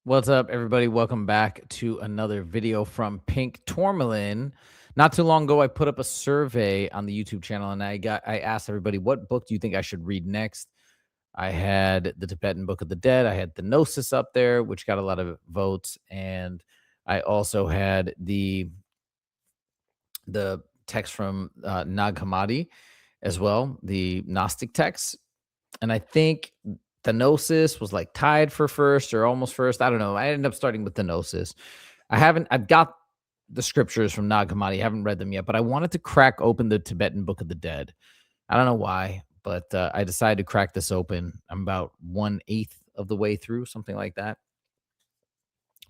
What's up, everybody? Welcome back to another video from Pink Tourmaline. Not too long ago, I put up a survey on the YouTube channel, and I asked everybody, what book do you think I should read next? I had the Tibetan Book of the Dead. I had the Gnosis up there, which got a lot of votes, and I also had the text from Nag Hammadi as well, the Gnostic text. And I think the Gnosis was like tied for first or almost first. I don't know. I ended up starting with the Gnosis. I've got the scriptures from Nag Hammadi. I haven't read them yet, but I wanted to crack open the Tibetan Book of the Dead. I don't know why, but I decided to crack this open. I'm about 1/8 of the way through, something like that.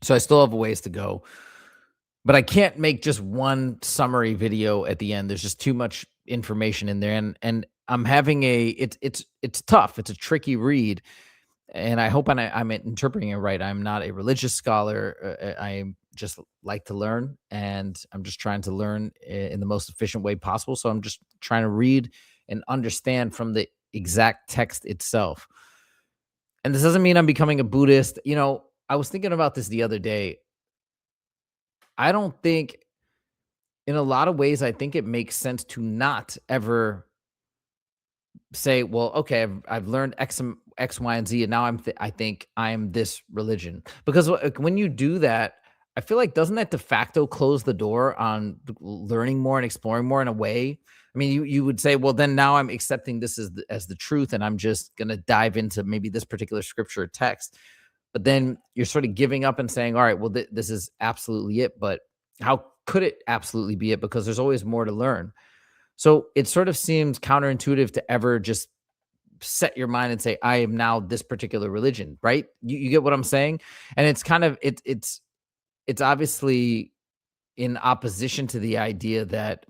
So I still have a ways to go, but I can't make just one summary video at the end. There's just too much information in there, and I'm having it's tough. It's a tricky read, and I hope I'm interpreting it right. I'm not a religious scholar. I just like to learn, and I'm just trying to learn in the most efficient way possible. So I'm just trying to read and understand from the exact text itself. And this doesn't mean I'm becoming a Buddhist. I was thinking about this the other day. I don't think, in a lot of ways, I think it makes sense to not ever say, well, okay, I've learned X, Y, and Z, and now I think I'm this religion. Because when you do that, I feel like, doesn't that de facto close the door on learning more and exploring more in a way? I mean, you would say, well, then now I'm accepting this as the truth, and I'm just gonna dive into maybe this particular scripture or text. But then you're sort of giving up and saying, all right, well, this is absolutely it. But how could it absolutely be it? Because there's always more to learn. So it sort of seems counterintuitive to ever just set your mind and say, I am now this particular religion, right? You get what I'm saying? And it's kind of it's obviously in opposition to the idea that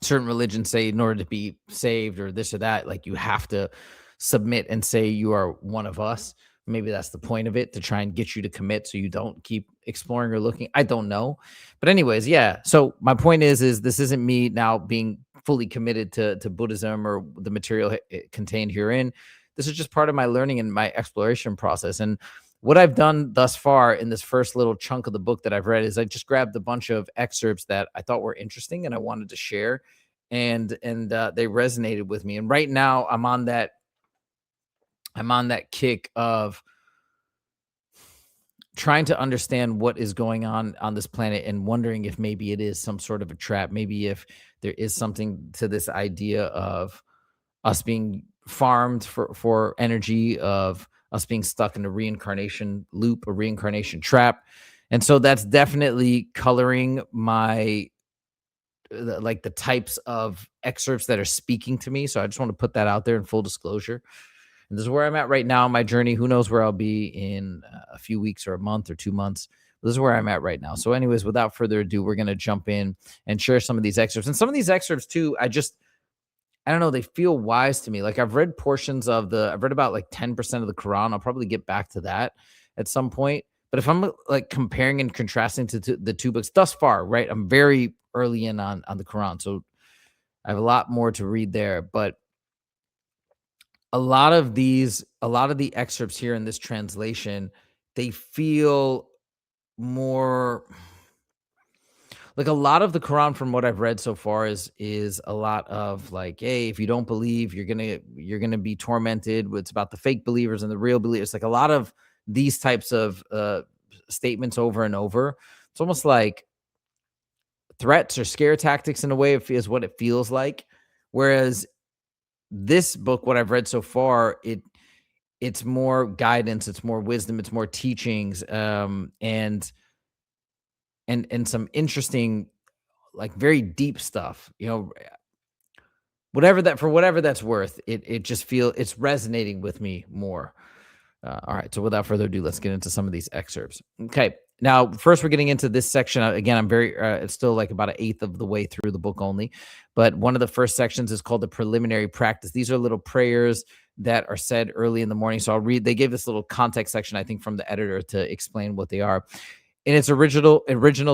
certain religions say, in order to be saved or this or that, like, you have to submit and say you are one of us. Maybe that's the point of it, to try and get you to commit so you don't keep exploring or looking. I don't know. But anyways, yeah. So my point is this isn't me now being fully committed to Buddhism or the material contained herein. This is just part of my learning and my exploration process. And what I've done thus far in this first little chunk of the book that I've read is I just grabbed a bunch of excerpts that I thought were interesting and I wanted to share, and they resonated with me. And right now I'm on that kick of trying to understand what is going on this planet, and wondering if maybe it is some sort of a trap. Maybe if there is something to this idea of us being farmed for energy, of us being stuck in a reincarnation loop, a reincarnation trap. And so that's definitely coloring my like the types of excerpts that are speaking to me. So I just want to put that out there in full disclosure. And this is where I'm at right now in my journey. Who knows where I'll be in a few weeks or a month or 2 months. This is where I'm at right now. So anyways, without further ado, we're going to jump in and share some of these excerpts. And some of these excerpts too, I don't know, they feel wise to me. Like, I've read about like 10% of the Quran. I'll probably get back to that at some point. But if I'm like comparing and contrasting to the two books thus far, right? I'm very early in on the Quran. So I have a lot more to read there. But a lot of the excerpts here in this translation, they feel more like, a lot of the Quran from what I've read so far is a lot of like, hey, if you don't believe, you're gonna be tormented. It's about the fake believers and the real believers. Like, a lot of these types of statements over and over. It's almost like threats or scare tactics in a way, is what it feels like. Whereas this book, what I've read so far, it's more guidance, it's more wisdom, it's more teachings, and some interesting, like, very deep stuff. Whatever that's worth, it just it's resonating with me more. All right, so without further ado, let's get into some of these excerpts. Okay, now first we're getting into this section. Again, I'm very it's still like about 1/8 of the way through the book only, but one of the first sections is called the preliminary practice. These are little prayers that are said early in the morning. So I'll read. They gave this little context section, I think, from the editor to explain what they are. In its original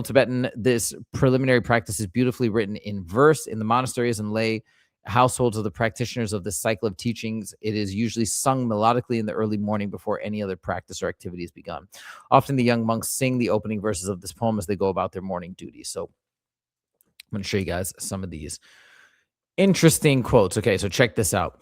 Tibetan, this preliminary practice is beautifully written in verse in the monasteries and lay households of the practitioners of this cycle of teachings, it is usually sung melodically in the early morning before any other practice or activity is begun. Often the young monks sing the opening verses of this poem as they go about their morning duties. So I'm going to show you guys some of these interesting quotes. Okay, so check this out.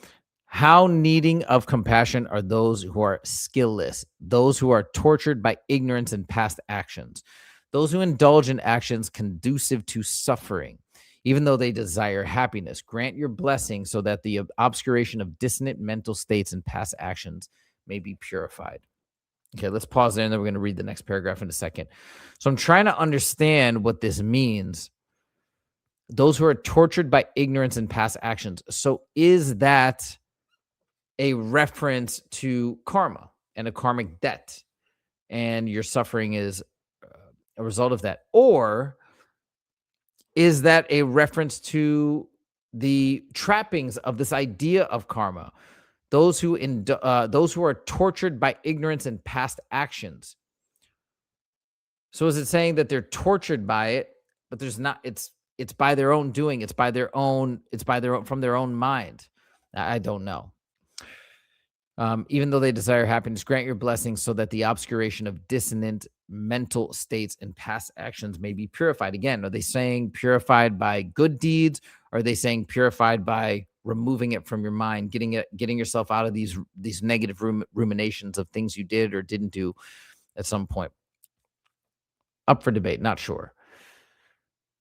How needing of compassion are those who are skillless, those who are tortured by ignorance and past actions, those who indulge in actions conducive to suffering, even though they desire happiness. Grant your blessing so that the obscuration of dissonant mental states and past actions may be purified. Okay, let's pause there, and then we're going to read the next paragraph in a second. So I'm trying to understand what this means. Those who are tortured by ignorance and past actions. So is that a reference to karma and a karmic debt, and your suffering is a result of that? Or is that a reference to the trappings of this idea of karma? Those who are tortured by ignorance and past actions. So is it saying that they're tortured by it, but there's not? It's by their own doing. It's by their own. From their own mind. I don't know. Even though they desire happiness, grant your blessings so that the obscuration of dissonant mental states and past actions may be purified. Again, are they saying purified by good deeds? Or are they saying purified by removing it from your mind, getting yourself out of these negative ruminations of things you did or didn't do at some point? Up for debate, not sure.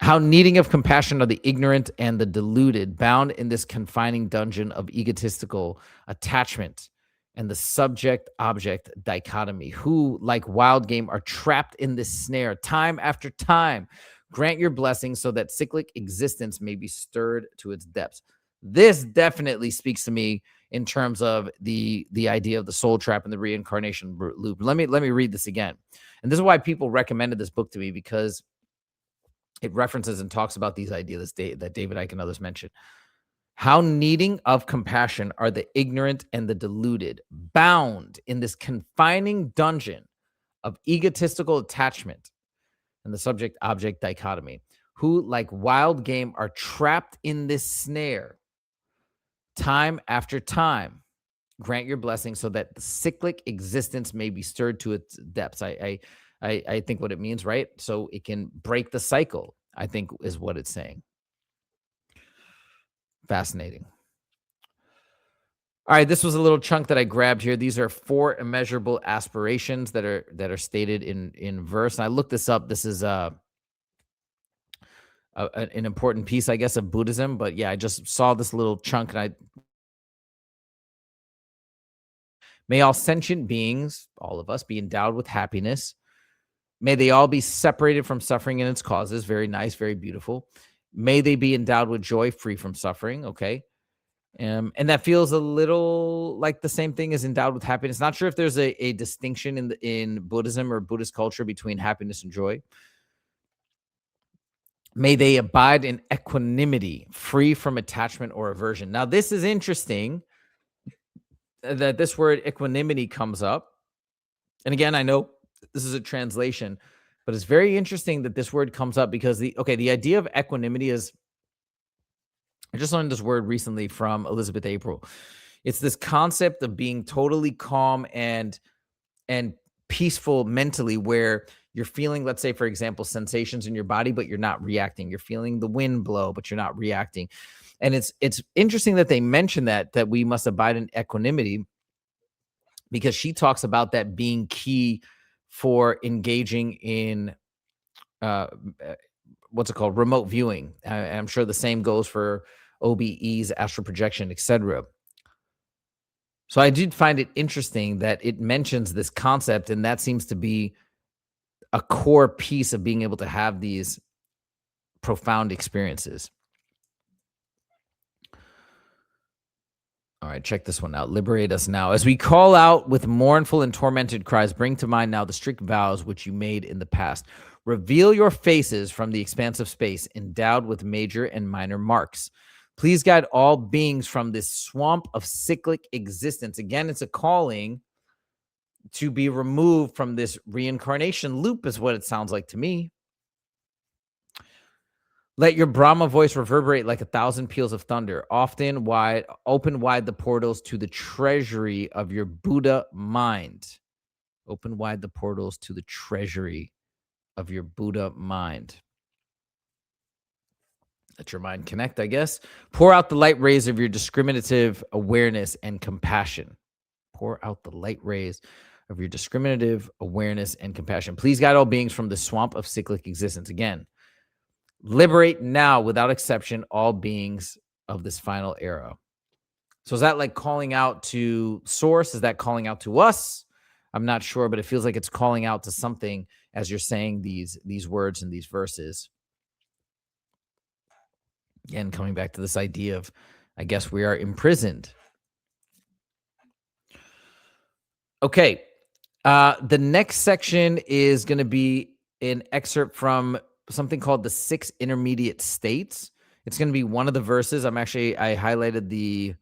How needing of compassion are the ignorant and the deluded, bound in this confining dungeon of egotistical attachment and the subject-object dichotomy, who, like wild game, are trapped in this snare time after time. Grant your blessings so that cyclic existence may be stirred to its depths. This definitely speaks to me in terms of the idea of the soul trap and the reincarnation loop. Let me read this again. And this is why people recommended this book to me, because it references and talks about these ideas that David Icke and others mentioned. How needing of compassion are the ignorant and the deluded, bound in this confining dungeon of egotistical attachment and the subject-object dichotomy, who, like wild game, are trapped in this snare time after time. Grant your blessing so that the cyclic existence may be stirred to its depths. I think what it means, right? So it can break the cycle, I think, is what it's saying. Fascinating. All right, this was a little chunk that I grabbed here. These are 4 immeasurable aspirations that are stated in verse. And I looked this up. This is an important piece, I guess, of Buddhism. But yeah, I just saw this little chunk, and may all sentient beings, all of us, be endowed with happiness. May they all be separated from suffering and its causes. Very nice, very beautiful. May they be endowed with joy, free from suffering. Okay. And that feels a little like the same thing as endowed with happiness. Not sure if there's a distinction in Buddhism or Buddhist culture between happiness and joy. May they abide in equanimity, free from attachment or aversion. Now, this is interesting that this word equanimity comes up. And again, I know this is a translation, but it's very interesting that this word comes up because the idea of equanimity is, I just learned this word recently from Elizabeth April. It's this concept of being totally calm and peaceful mentally, where you're feeling, let's say, for example, sensations in your body, but you're not reacting. You're feeling the wind blow, but you're not reacting. And it's interesting that they mention that we must abide in equanimity, because she talks about that being key for engaging in what's it called? Remote viewing. I'm sure the same goes for OBEs, astral projection, etc. So I did find it interesting that it mentions this concept, and that seems to be a core piece of being able to have these profound experiences. All right, check this one out. Liberate us now. As we call out with mournful and tormented cries, bring to mind now the strict vows which you made in the past. Reveal your faces from the expanse of space, endowed with major and minor marks. Please guide all beings from this swamp of cyclic existence. Again, it's a calling to be removed from this reincarnation loop, is what it sounds like to me. Let your Brahma voice reverberate like 1,000 peals of thunder. Open wide the portals to the treasury of your Buddha mind. Open wide the portals to the treasury of your Buddha mind. Let your mind connect, I guess. Pour out the light rays of your discriminative awareness and compassion. Pour out the light rays of your discriminative awareness and compassion. Please guide all beings from the swamp of cyclic existence. Again, liberate now, without exception, all beings of this final era. So is that like calling out to source? Is that calling out to us? I'm not sure, but it feels like it's calling out to something as you're saying these words and these verses. Again, coming back to this idea of, I guess we are imprisoned. Okay. The next section is going to be an excerpt from something called the 6 intermediate states. It's going to be one of the verses. I highlighted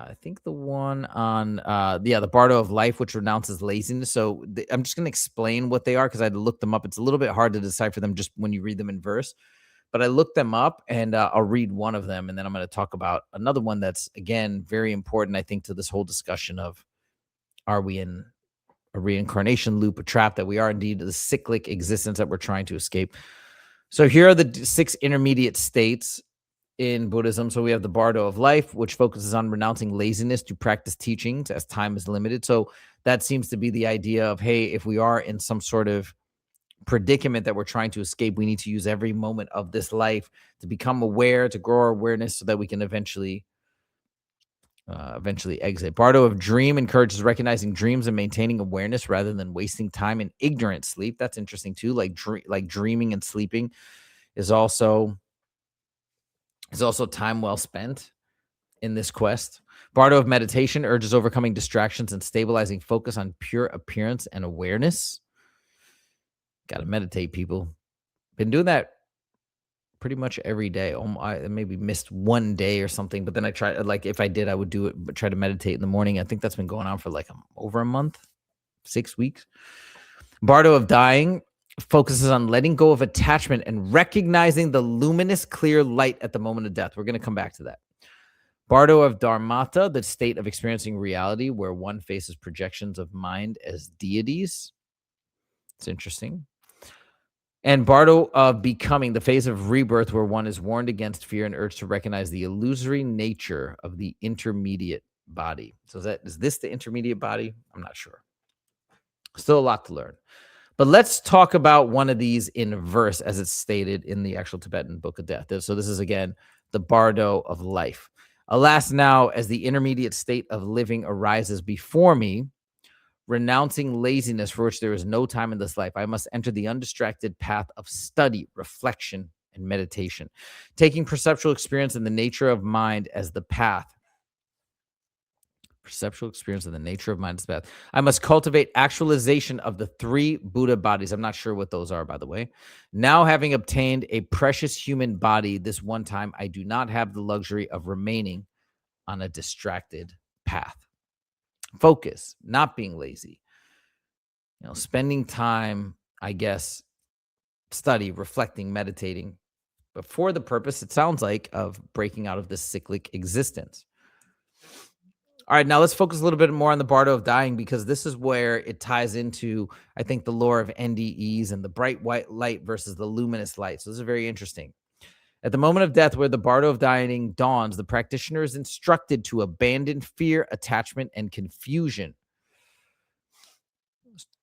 I think the one on, the Bardo of life, which renounces laziness. So I'm just going to explain what they are because I had to look them up. It's a little bit hard to decipher them just when you read them in verse. But I looked them up, and I'll read one of them, and then I'm going to talk about another one that's, again, very important, I think, to this whole discussion of, are we in a reincarnation loop, a trap, that we are indeed the cyclic existence that we're trying to escape. So here are the 6 intermediate states in Buddhism. So we have the Bardo of life, which focuses on renouncing laziness to practice teachings as time is limited. So that seems to be the idea of, hey, if we are in some sort of predicament that we're trying to escape, we need to use every moment of this life to become aware, to grow our awareness so that we can eventually exit. Bardo of dream encourages recognizing dreams and maintaining awareness rather than wasting time in ignorant sleep. That's interesting too. Like dreaming and sleeping is also time well spent in this quest. Bardo of meditation urges overcoming distractions and stabilizing focus on pure appearance and awareness. Got to meditate, people. Been doing that pretty much every day. I maybe missed one day or something, but then I try, like, if I did, I would do it, but try to meditate in the morning. I think that's been going on for like over a month, 6 weeks. Bardo of dying focuses on letting go of attachment and recognizing the luminous, clear light at the moment of death. We're going to come back to that. Bardo of dharmata, the state of experiencing reality where one faces projections of mind as deities. It's interesting. And Bardo of becoming, the phase of rebirth where one is warned against fear and urged to recognize the illusory nature of the intermediate body. So is this the intermediate body? I'm not sure. Still a lot to learn. But let's talk about one of these in verse as it's stated in the actual Tibetan Book of Death. So this is, again, the Bardo of life. Alas, now, as the intermediate state of living arises before me, renouncing laziness for which there is no time in this life, I must enter the undistracted path of study, reflection, and meditation, taking perceptual experience in the nature of mind as the path. Perceptual experience in the nature of mind as the path. I must cultivate actualization of the 3 Buddha bodies. I'm not sure what those are, by the way. Now, having obtained a precious human body this one time, I do not have the luxury of remaining on a distracted path. Focus, not being lazy, spending time, I guess, study, reflecting, meditating, but for the purpose, it sounds like, of breaking out of this cyclic existence. All right, now let's focus a little bit more on the Bardo of dying, because this is where it ties into, I think, the lore of NDEs and the bright white light versus the luminous light. So this is very interesting. At the moment of death, where the Bardo of dying dawns, the practitioner is instructed to abandon fear, attachment, and confusion.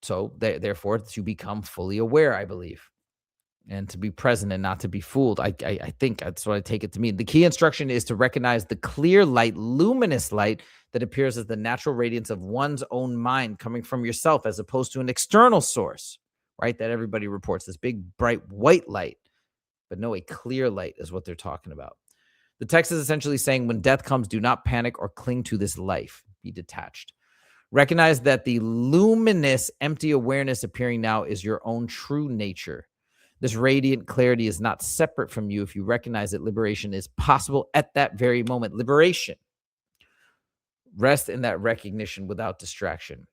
So therefore, to become fully aware, I believe, and to be present and not to be fooled. I think that's what I take it to mean. The key instruction is to recognize the clear light, luminous light that appears as the natural radiance of one's own mind coming from yourself, as opposed to an external source, right? That everybody reports, this big, bright, white light. But no, a clear light is what they're talking about. The text is essentially saying, when death comes, do not panic or cling to this life. Be detached. Recognize that the luminous, empty awareness appearing now is your own true nature. This radiant clarity is not separate from you if you recognize that liberation is possible at that very moment. Liberation. Rest in that recognition without distraction.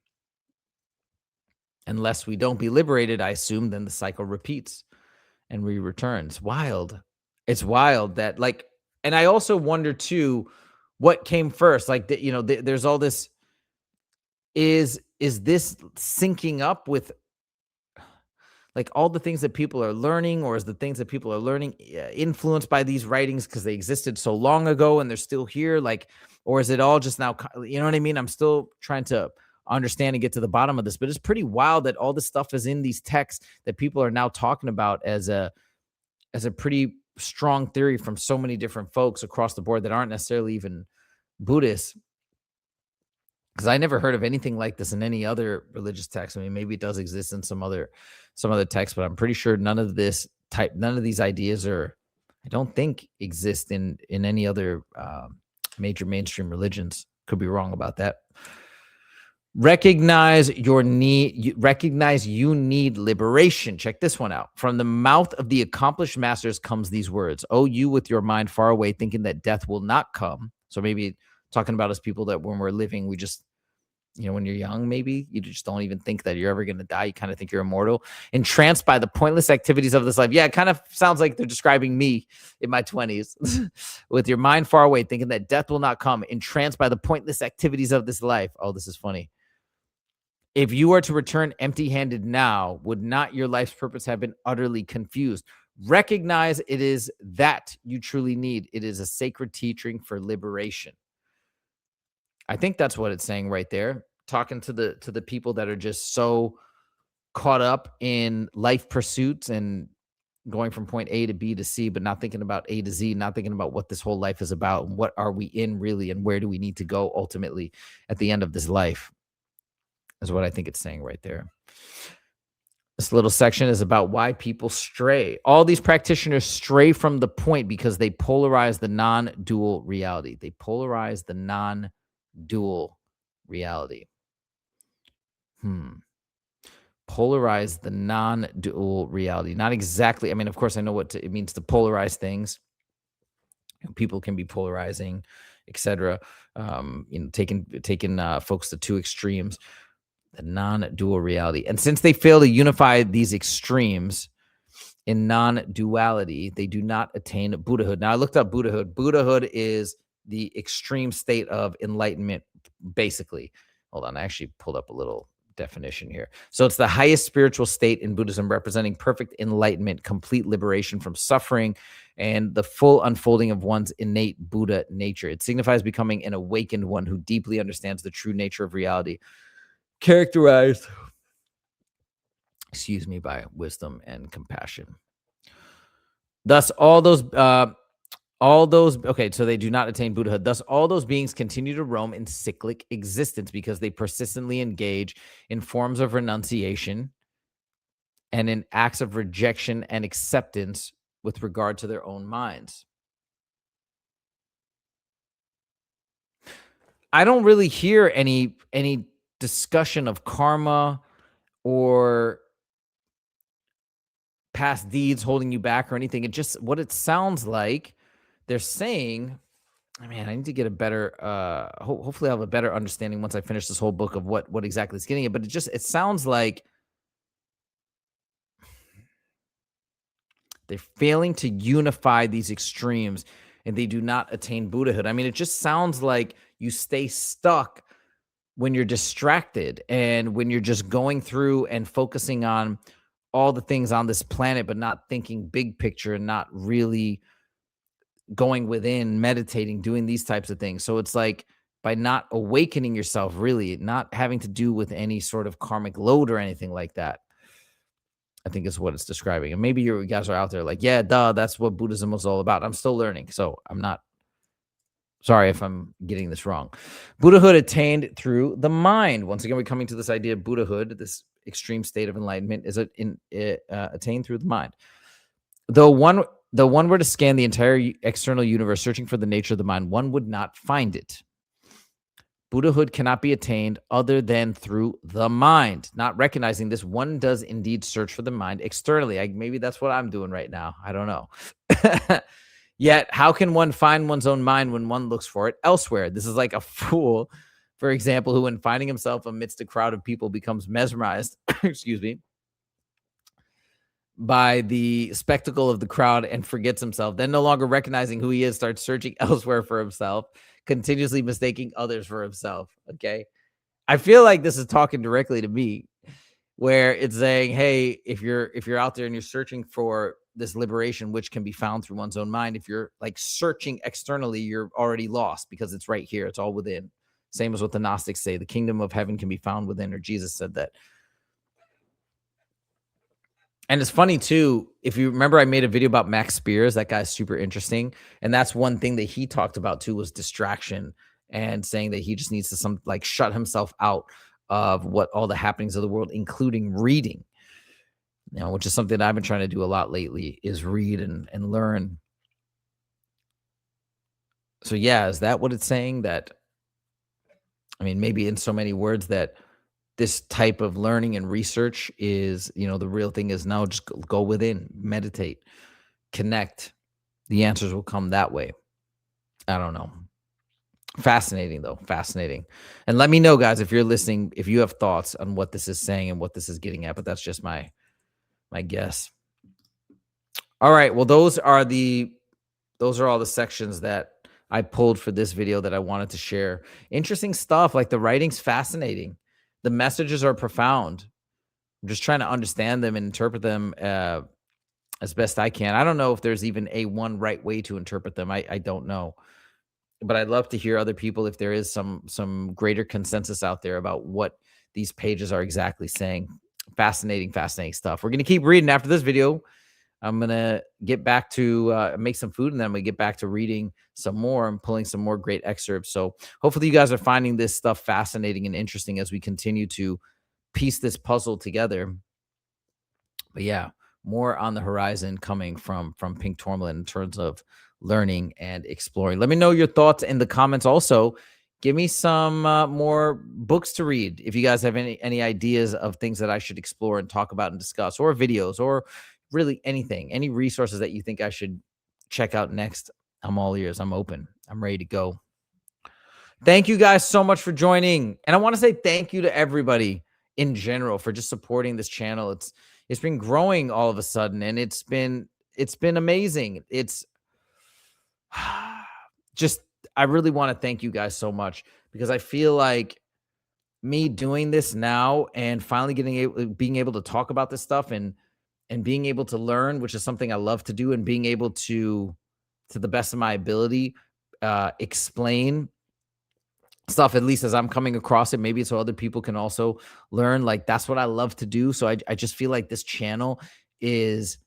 Unless we don't be liberated, I assume, then the cycle repeats and we return. It's wild. It's wild that, like, and I also wonder too, what came first? Like, there's all this. Is this syncing up with like all the things that people are learning, or is the things that people are learning influenced by these writings because they existed so long ago and they're still here? Like, or is it all just now? You know what I mean? I'm still trying to understand and get to the bottom of this, but it's pretty wild that all this stuff is in these texts that people are now talking about as a pretty strong theory from so many different folks across the board that aren't necessarily even Buddhists. Because I never heard of anything like this in any other religious text. I mean, maybe it does exist in some other text, but I'm pretty sure none of these ideas are, I don't think, exist in any other major mainstream religions. Could be wrong about that. Recognize your need. Recognize you need liberation. Check this one out. From the mouth of the accomplished masters comes these words: "Oh, you with your mind far away, thinking that death will not come." So maybe talking about us people that when we're living, we just, when you're young, maybe you just don't even think that you're ever going to die. You kind of think you're immortal, entranced by the pointless activities of this life. Yeah, it kind of sounds like they're describing me in my 20s. With your mind far away, thinking that death will not come, entranced by the pointless activities of this life. Oh, this is funny. If you were to return empty-handed now, would not your life's purpose have been utterly confused? Recognize it is that you truly need. It is a sacred teaching for liberation. I think that's what it's saying right there. Talking to the people that are just so caught up in life pursuits and going from point A to B to C, but not thinking about A to Z, not thinking about what this whole life is about and what are we in really and where do we need to go ultimately at the end of this life, is what I think it's saying right there. This little section is about why people stray. All these practitioners stray from the point because they polarize the non-dual reality. They polarize the non-dual reality. Polarize the non-dual reality. Not exactly. I mean, of course, I know what it means to polarize things. People can be polarizing, etc. Taking folks to two extremes. The non-dual reality. And since they fail to unify these extremes in non-duality, they do not attain Buddhahood. Now, I looked up Buddhahood. Buddhahood is the extreme state of enlightenment, basically. Hold on, I actually pulled up a little definition here. So it's the highest spiritual state in Buddhism, representing perfect enlightenment, complete liberation from suffering, and the full unfolding of one's innate Buddha nature. It signifies becoming an awakened one who deeply understands the true nature of reality, characterized, by wisdom and compassion. Thus, all those, okay, so they do not attain Buddhahood. Thus, all those beings continue to roam in cyclic existence because they persistently engage in forms of renunciation and in acts of rejection and acceptance with regard to their own minds. I don't really hear any discussion of karma or past deeds holding you back or anything. It just, what it sounds like they're saying, man, I need to get a better, hopefully I'll have a better understanding once I finish this whole book of what exactly is getting it. But it sounds like they're failing to unify these extremes and they do not attain Buddhahood. I mean, it just sounds like you stay stuck when you're distracted and when you're just going through and focusing on all the things on this planet, but not thinking big picture and not really going within, meditating, doing these types of things. So it's like by not awakening yourself, really not having to do with any sort of karmic load or anything like that, I think is what it's describing. And maybe you guys are out there like, yeah, duh, that's what Buddhism was all about. I'm still learning. So I'm not, sorry if I'm getting this wrong. Buddhahood attained through the mind. Once again, we're coming to this idea of Buddhahood, this extreme state of enlightenment, is attained through the mind. Though one were to scan the entire external universe, searching for the nature of the mind, one would not find it. Buddhahood cannot be attained other than through the mind. Not recognizing this, one does indeed search for the mind externally. Maybe that's what I'm doing right now. I don't know. Yet, how can one find one's own mind when one looks for it elsewhere? This is like a fool, for example, who, when finding himself amidst a crowd of people, becomes mesmerized, excuse me, by the spectacle of the crowd and forgets himself, then no longer recognizing who he is, starts searching elsewhere for himself, continuously mistaking others for himself. Okay. I feel like this is talking directly to me, where it's saying, hey, if you're out there and you're searching for this liberation, which can be found through one's own mind, if you're like searching externally, you're already lost because it's right here. It's all within. Same as what the Gnostics say, the kingdom of heaven can be found within, or Jesus said that. And it's funny too, if you remember, I made a video about Max Spears. That guy's super interesting. And that's one thing that he talked about too, was distraction, and saying that he just needs to shut himself out of what all the happenings of the world, including reading, which is something that I've been trying to do a lot lately, is read and learn. So yeah, is that what it's saying? That, I mean, maybe in so many words, that this type of learning and research is, the real thing is now just go within, meditate, connect. The answers will come that way. I don't know. Fascinating though. Fascinating. And let me know, guys, if you're listening, if you have thoughts on what this is saying and what this is getting at, but that's just my guess. All right. Well, those are all the sections that I pulled for this video that I wanted to share. Interesting stuff. Like, the writing's fascinating. The messages are profound. I'm just trying to understand them and interpret them as best I can. I don't know if there's even a one right way to interpret them. I don't know. But I'd love to hear other people, if there is some greater consensus out there about what these pages are exactly saying. Fascinating stuff. We're going to keep reading after this video. I'm going to get back to make some food, and then I'm going to get back to reading some more and pulling some more great excerpts. So hopefully you guys are finding this stuff fascinating and interesting as we continue to piece this puzzle together. But yeah, more on the horizon coming from Pink Tourmaline in terms of learning and exploring. Let me know your thoughts in the comments. Also, give me some more books to read. If you guys have any ideas of things that I should explore and talk about and discuss, or videos, or really anything, any resources that you think I should check out next, I'm all ears. I'm open. I'm ready to go. Thank you guys so much for joining. And I want to say thank you to everybody in general for just supporting this channel. It's been growing all of a sudden, and it's been amazing. It's just, I really want to thank you guys so much, because I feel like me doing this now and finally being able to talk about this stuff and being able to learn, which is something I love to do, and being able to the best of my ability, explain stuff, at least as I'm coming across it, maybe so other people can also learn. Like, that's what I love to do. So I just feel like this channel is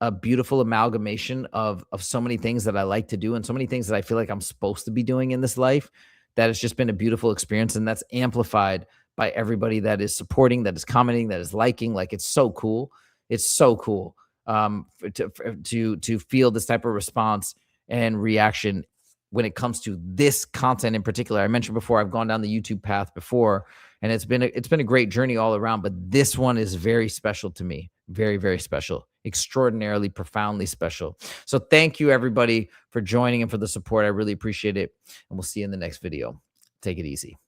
a beautiful amalgamation of so many things that I like to do, and so many things that I feel like I'm supposed to be doing in this life, that it's just been a beautiful experience. And that's amplified by everybody that is supporting, that is commenting, that is liking. Like, it's so cool. It's so cool to feel this type of response and reaction when it comes to this content in particular. I mentioned before, I've gone down the YouTube path before, and it's been a great journey all around, but this one is very special to me. Very, very special. Extraordinarily, profoundly special. So thank you, everybody, for joining and for the support. I really appreciate it. And we'll see you in the next video. Take it easy.